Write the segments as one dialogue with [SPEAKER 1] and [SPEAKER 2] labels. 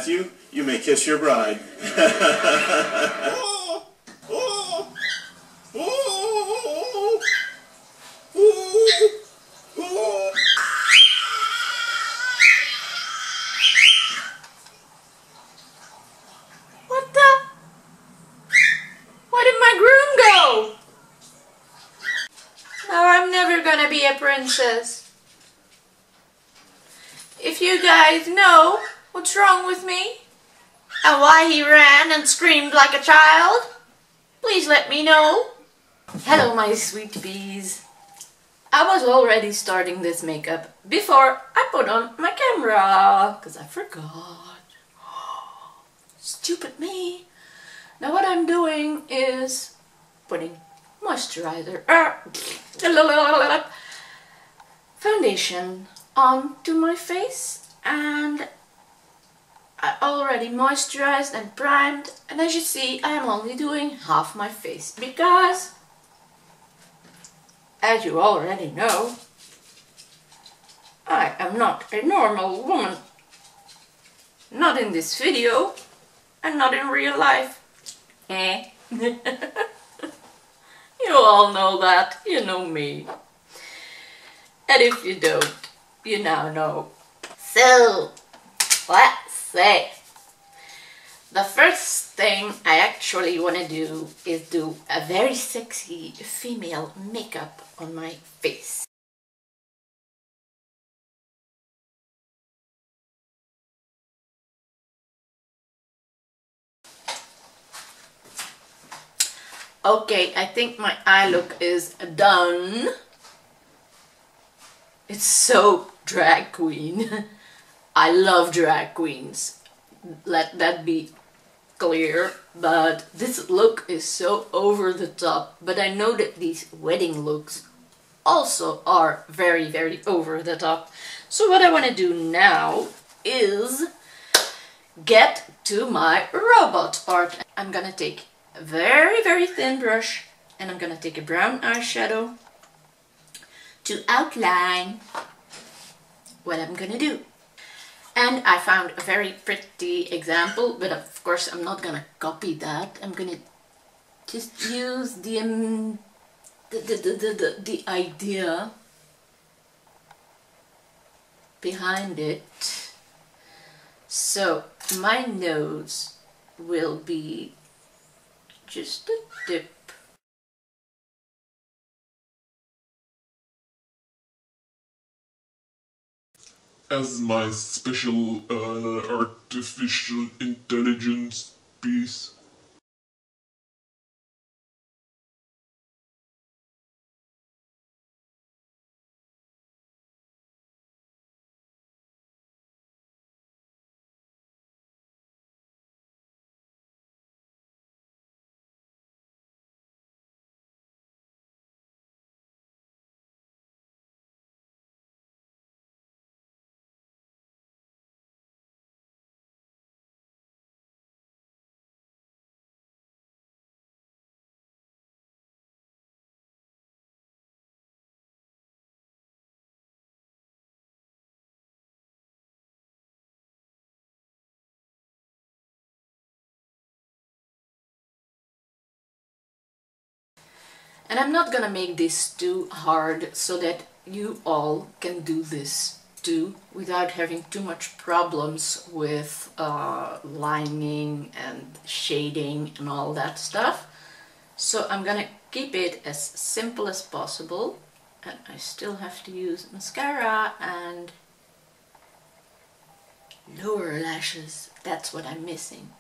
[SPEAKER 1] Matthew, you may kiss your bride.
[SPEAKER 2] Gonna be a princess. If you guys know what's wrong with me and why he ran and screamed like a child, please let me know. Hello my sweet bees. I was already starting this makeup before I put on my camera because I forgot. Stupid me. Now what I'm doing is putting moisturizer, foundation onto my face, and I already moisturized and primed, and as you see I am only doing half my face because, as you already know, I am not a normal woman. Not in this video and not in real life. You all know that, you know me. And if you don't, you now know. So, let's say, the first thing I actually want to do is do a very sexy female makeup on my face. Okay, I think my eye look is done. It's so drag queen. I love drag queens. Let that be clear. But this look is so over the top. But I know that these wedding looks also are very, very over the top. So what I want to do now is get to my robot part. I'm gonna take a very, very thin brush and I'm gonna take a brown eyeshadow to outline what I'm gonna do. And I found a very pretty example, but of course I'm not gonna copy that. I'm gonna just use the idea behind it. So my nose will be just a dip.
[SPEAKER 3] As my special artificial intelligence piece.
[SPEAKER 2] And I'm not gonna make this too hard so that you all can do this too without having too much problems with lining and shading and all that stuff. So I'm gonna keep it as simple as possible, and I still have to use mascara and lower lashes. That's what I'm missing.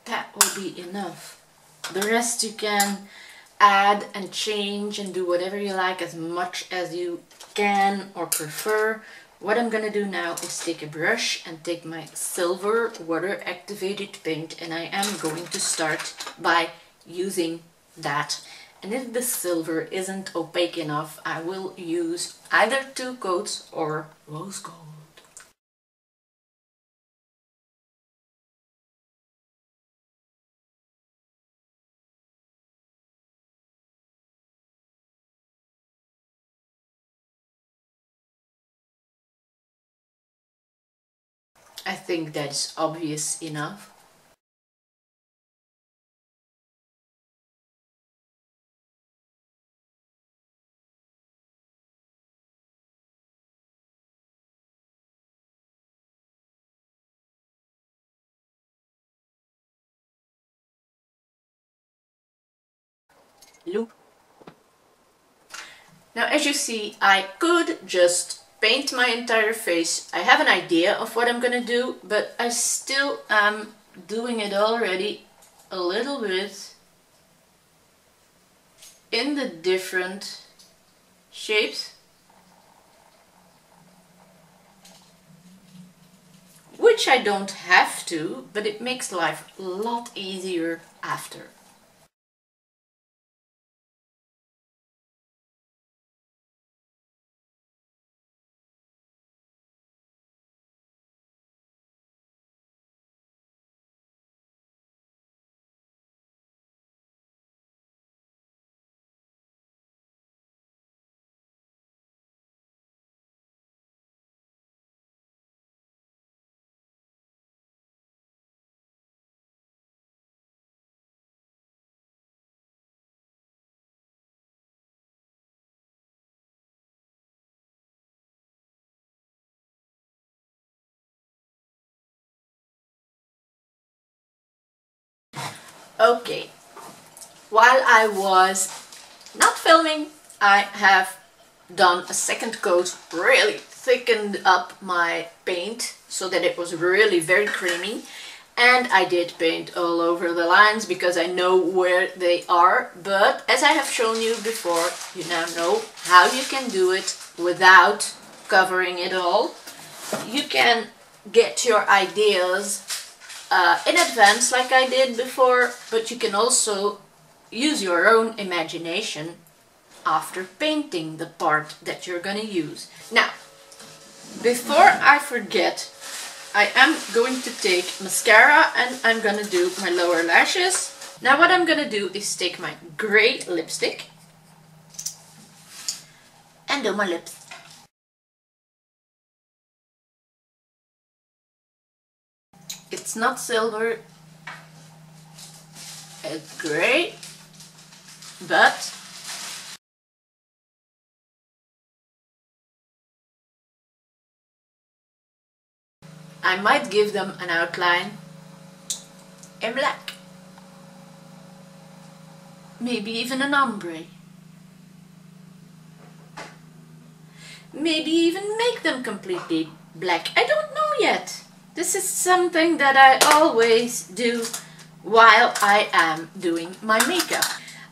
[SPEAKER 2] That will be enough. The rest you can add and change and do whatever you like as much as you can or prefer. What I'm gonna do now is take a brush and take my silver water activated paint, and I am going to start by using that. And if the silver isn't opaque enough, I will use either 2 coats or rose gold. I think that's obvious enough. Look. Now, as you see, I could just paint my entire face. I have an idea of what I'm gonna do, but I still am doing it already a little bit in the different shapes, which I don't have to, but it makes life a lot easier after. Okay, while I was not filming, I have done a second coat, really thickened up my paint so that it was really very creamy, and I did paint all over the lines because I know where they are, but as I have shown you before, you now know how you can do it without covering it all. You can get your ideas in advance like I did before, but you can also use your own imagination after painting the part that you're gonna use. Now, before I forget, I am going to take mascara and I'm gonna do my lower lashes. Now what I'm gonna do is take my gray lipstick and do my lips. It's not silver, it's gray, but I might give them an outline in black. Maybe even an ombre. Maybe even make them completely black. I don't know yet. This is something that I always do while I am doing my makeup.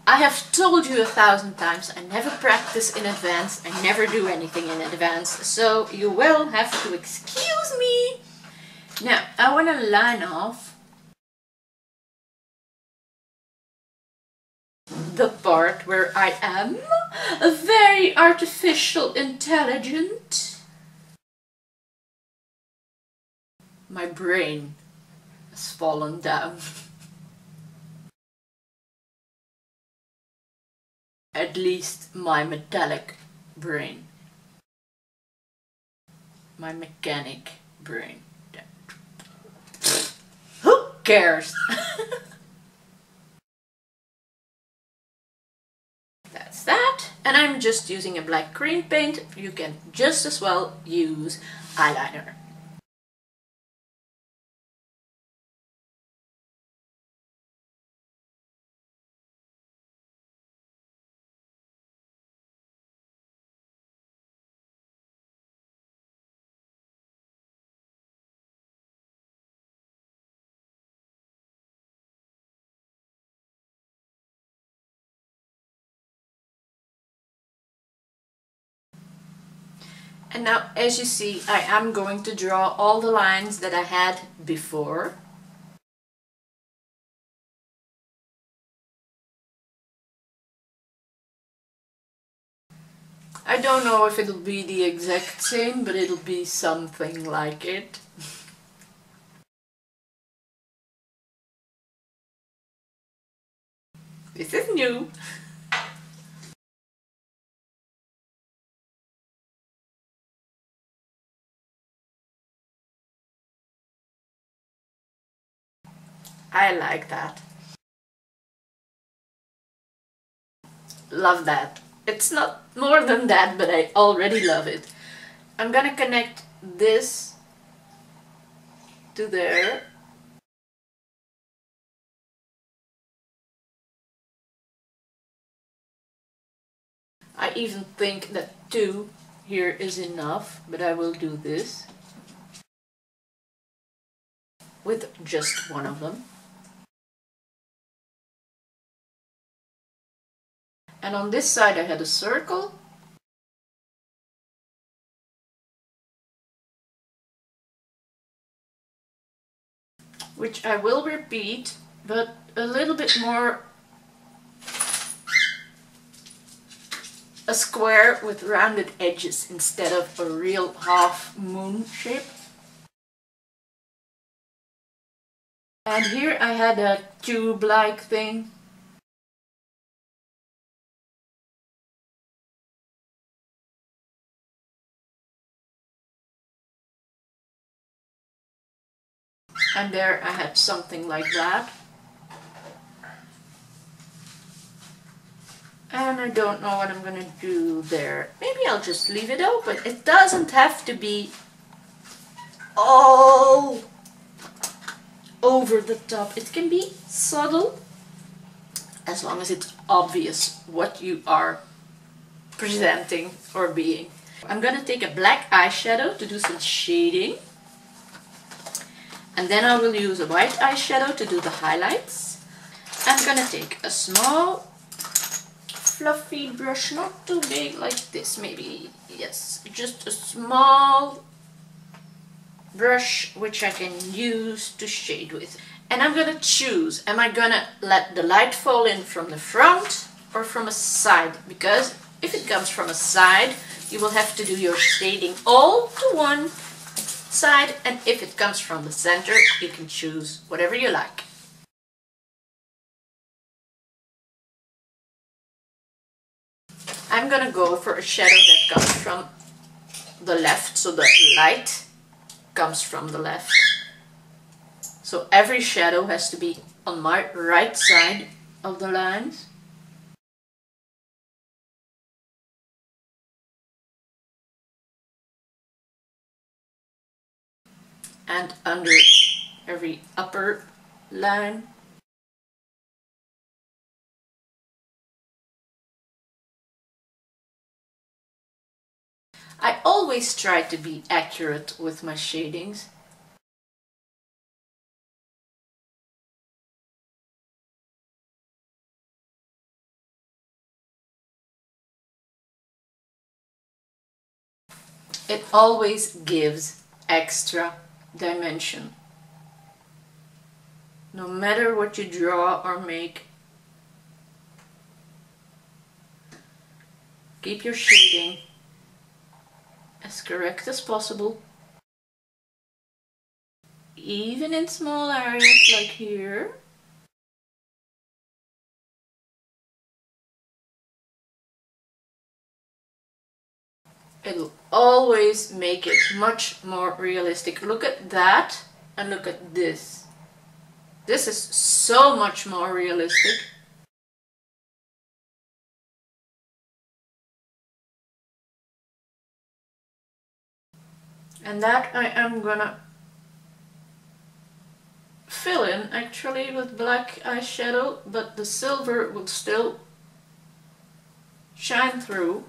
[SPEAKER 2] I have told you 1,000 times, I never practice in advance, I never do anything in advance, so you will have to excuse me. Now, I want to line off the part where I am a very artificial intelligent. My brain has fallen down. At least my metallic brain. My mechanic brain. Who cares? That's that. And I'm just using a black cream paint. You can just as well use eyeliner. And now, as you see, I am going to draw all the lines that I had before. I don't know if it'll be the exact same, but it'll be something like it. This is new. I like that. Love that. It's not more than that, but I already love it. I'm gonna connect this to there. I even think that 2 here is enough, but I will do this with just one of them. And on this side I had a circle. Which I will repeat, but a little bit more a square with rounded edges instead of a real half moon shape. And here I had a tube-like thing. And there I had something like that. And I don't know what I'm gonna do there. Maybe I'll just leave it open. It doesn't have to be all over the top. It can be subtle as long as it's obvious what you are presenting or being. I'm gonna take a black eyeshadow to do some shading. And then I will use a white eyeshadow to do the highlights. I'm gonna take a small fluffy brush, not too big, like this maybe, yes, just a small brush which I can use to shade with. And I'm gonna choose, am I gonna let the light fall in from the front or from a side? Because if it comes from a side, you will have to do your shading all to one side, and if it comes from the center, you can choose whatever you like. I'm gonna go for a shadow that comes from the left, so the light comes from the left. So every shadow has to be on my right side of the lines. And under every upper line. I always try to be accurate with my shadings. It always gives extra dimension. No matter what you draw or make, keep your shading as correct as possible. Even in small areas like here. It'll always make it much more realistic. Look at that and look at this. This is so much more realistic. And that I am gonna fill in actually with black eyeshadow, but the silver will still shine through.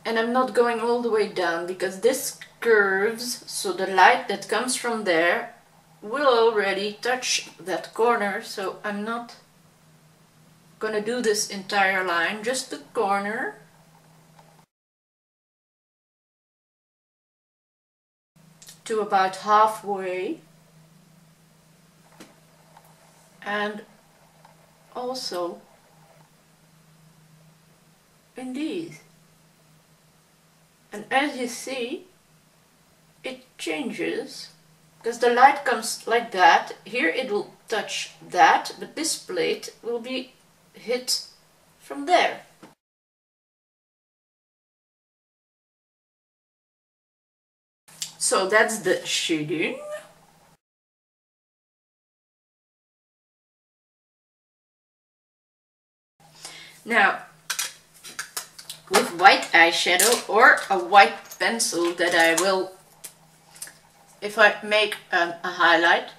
[SPEAKER 2] And I'm not going all the way down because this curves, so the light that comes from there will already touch that corner, so I'm not gonna do this entire line, just the corner. To about halfway, and also in these. And as you see, it changes because the light comes like that. Here it will touch that, but this plate will be hit from there. So that's the shading. Now, with white eyeshadow or a white pencil that I will, if I make a highlight,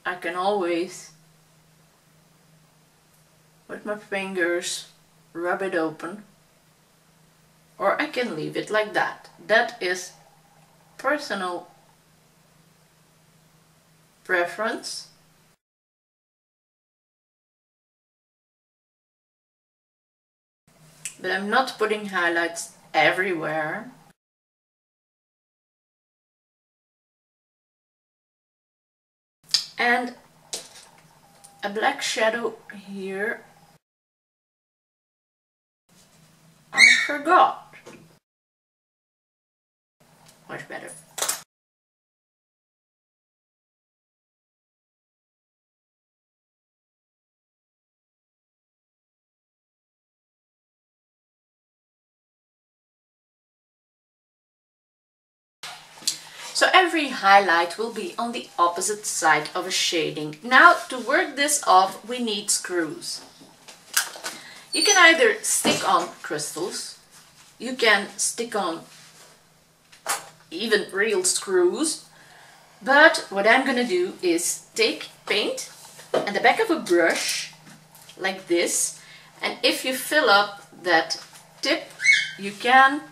[SPEAKER 2] I can always, with my fingers, rub it open, or I can leave it like that. That is personal preference. But I'm not putting highlights everywhere. And a black shadow here. I forgot. Much better. So every highlight will be on the opposite side of a shading. Now to work this off we need screws. You can either stick on crystals, you can stick on even real screws, but what I'm gonna do is take paint and the back of a brush like this, and if you fill up that tip you can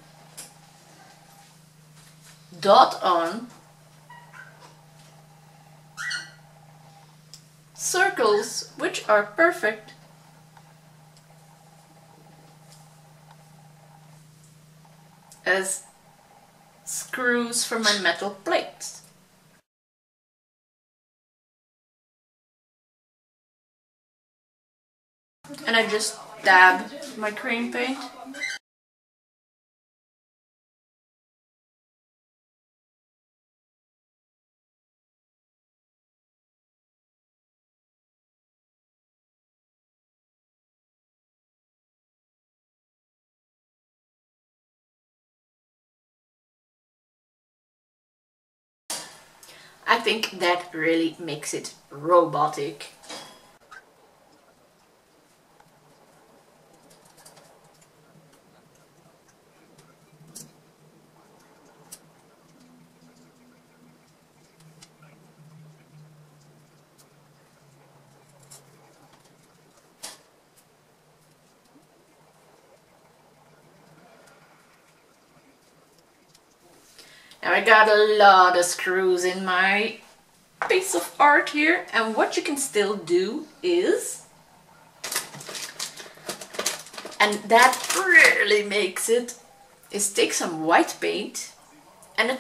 [SPEAKER 2] dot on circles which are perfect as screws for my metal plates. And I just dab my cream paint. I think that really makes it robotic. Now I got a lot of screws in my piece of art here, and what you can still do is, and that really makes it, is take some white paint and a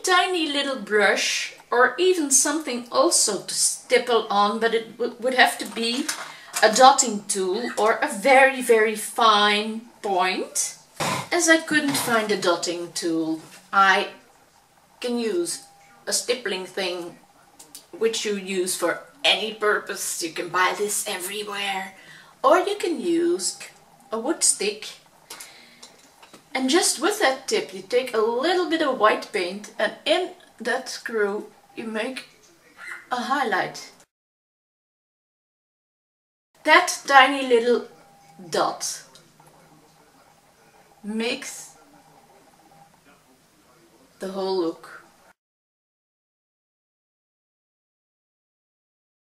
[SPEAKER 2] tiny little brush, or even something also to stipple on, but it would have to be a dotting tool or a very fine point. As I couldn't find a dotting tool, I can use a stippling thing which you use for any purpose. You can buy this everywhere, or you can use a wood stick, and just with that tip you take a little bit of white paint, and in that screw you make a highlight. That tiny little dot makes the whole look,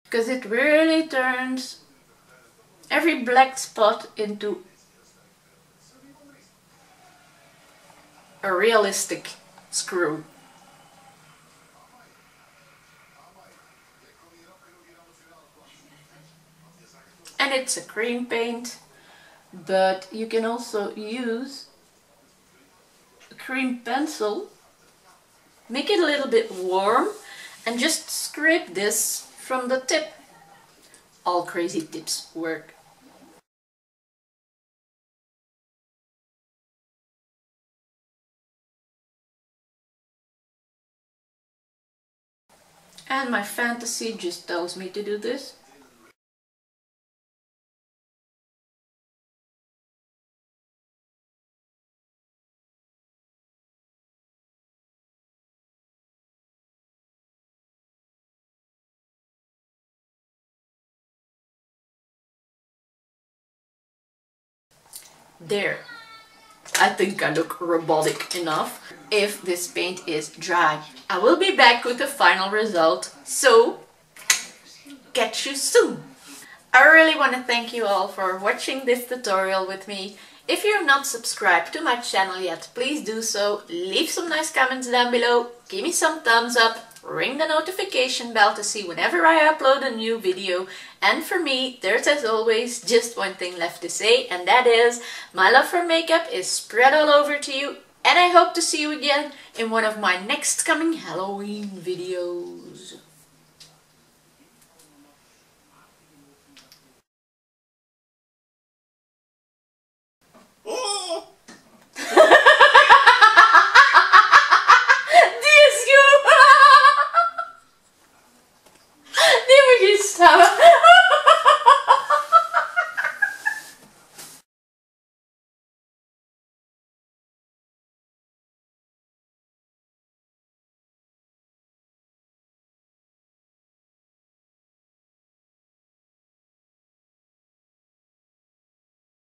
[SPEAKER 2] because it really turns every black spot into a realistic screw. And it's a cream paint, but you can also use a cream pencil, make it a little bit warm, and just scrape this from the tip. All crazy tips work. And my fantasy just tells me to do this. There. I think I look robotic enough. If this paint is dry, I will be back with the final result. So, catch you soon! I really want to thank you all for watching this tutorial with me. If you're not subscribed to my channel yet, please do so. Leave some nice comments down below. Give me some thumbs up. Ring the notification bell to see whenever I upload a new video. And for me, there's as always just one thing left to say, and that is, my love for makeup is spread all over to you, and I hope to see you again in one of my next coming Halloween videos.
[SPEAKER 1] Oh!